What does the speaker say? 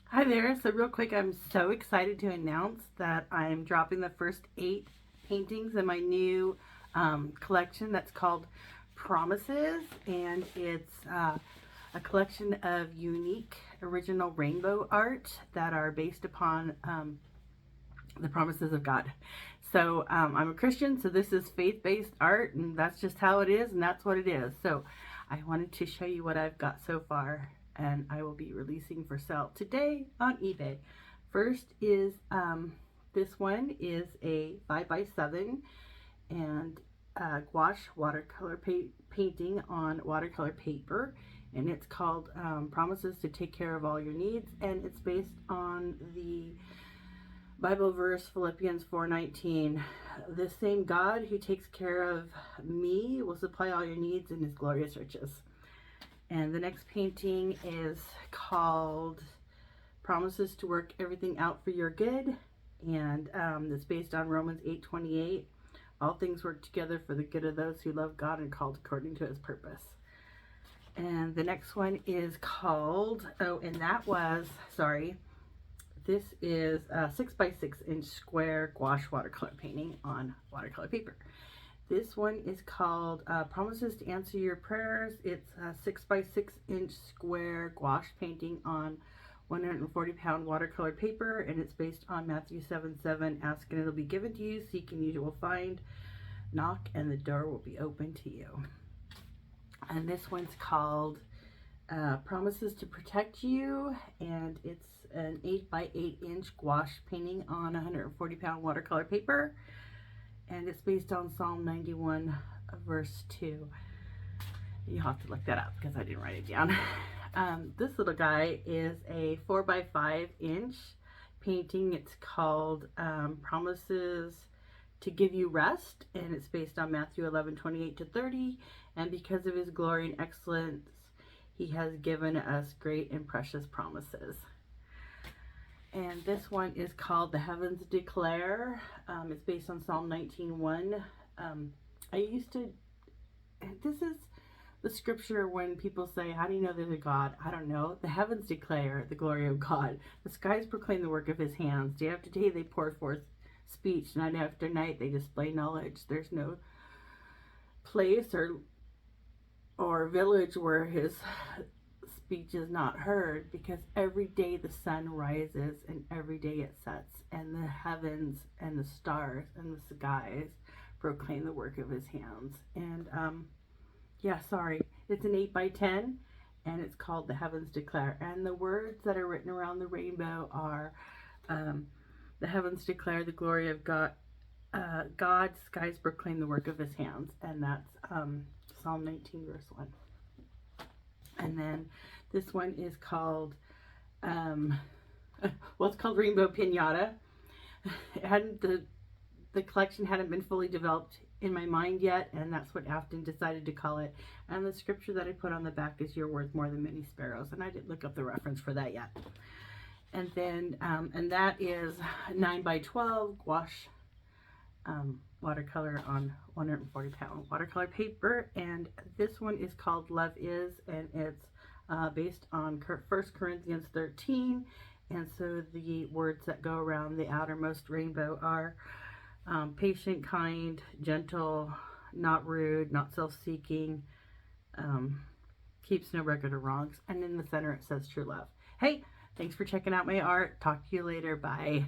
Hi there. So real quick, I'm so excited to announce that I'm dropping the first 8 paintings in my new collection that's called Promises, and it's a collection of unique original rainbow art that are based upon the promises of God. So I'm a Christian, so this is faith-based art, and that's just how it is, and that's what it is. So I wanted to show you what I've got so far, and I will be releasing for sale today on eBay. First is this one is a 5x7 and gouache watercolor painting on watercolor paper, and it's called Promises to Take Care of All Your Needs, and it's based on the Bible verse Philippians 4:19. The same God who takes care of me will supply all your needs in his glorious riches. And the next painting is called Promises to Work Everything Out for Your Good, and it's based on Romans 8:28. All things work together for the good of those who love God and called according to his purpose. And the next one is called, this is a 6x6 square gouache watercolor painting on watercolor paper. This one is called Promises to Answer Your Prayers. It's a 6x6 square gouache painting on 140-pound watercolor paper, and it's based on Matthew 7:7. Ask and it'll be given to you. Seek and you will find. Knock and the door will be open to you. And this one's called Promises to Protect You, and it's an 8x8 gouache painting on 140-pound watercolor paper, and it's based on Psalm 91 verse 2. You'll have to look that up because I didn't write it down. This little guy is a 4x5 painting. It's called Promises to Give You Rest, and it's based on Matthew 11:28-30. And because of his glory and excellence, he has given us great and precious promises. And this one is called The Heavens Declare. It's based on Psalm 19:1. This is the scripture when people say, how do you know there's a God? I don't know. The heavens declare the glory of God. The skies proclaim the work of his hands. Day after day they pour forth speech. Night after night they display knowledge. There's no place or village where his speech is not heard, because every day the sun rises and every day it sets, and the heavens and the stars and the skies proclaim the work of his hands. And it's an 8x10, and it's called The Heavens Declare. And the words that are written around the rainbow are the heavens declare the glory of God, God's skies proclaim the work of his hands, and that's Psalm 19 verse 1. And then this one is called it's called Rainbow Pinata. The collection hadn't been fully developed in my mind yet, and that's what Afton decided to call it. And the scripture that I put on the back is "You're worth more than many sparrows," and I didn't look up the reference for that yet. And then and that is 9x12 gouache watercolor on 140-pound watercolor paper. And this one is called Love Is, and it's based on 1 Corinthians 13. And so the words that go around the outermost rainbow are patient, kind, gentle, not rude, not self-seeking, keeps no record of wrongs, and in the center it says true love. Hey, thanks for checking out my art. Talk to you later. Bye.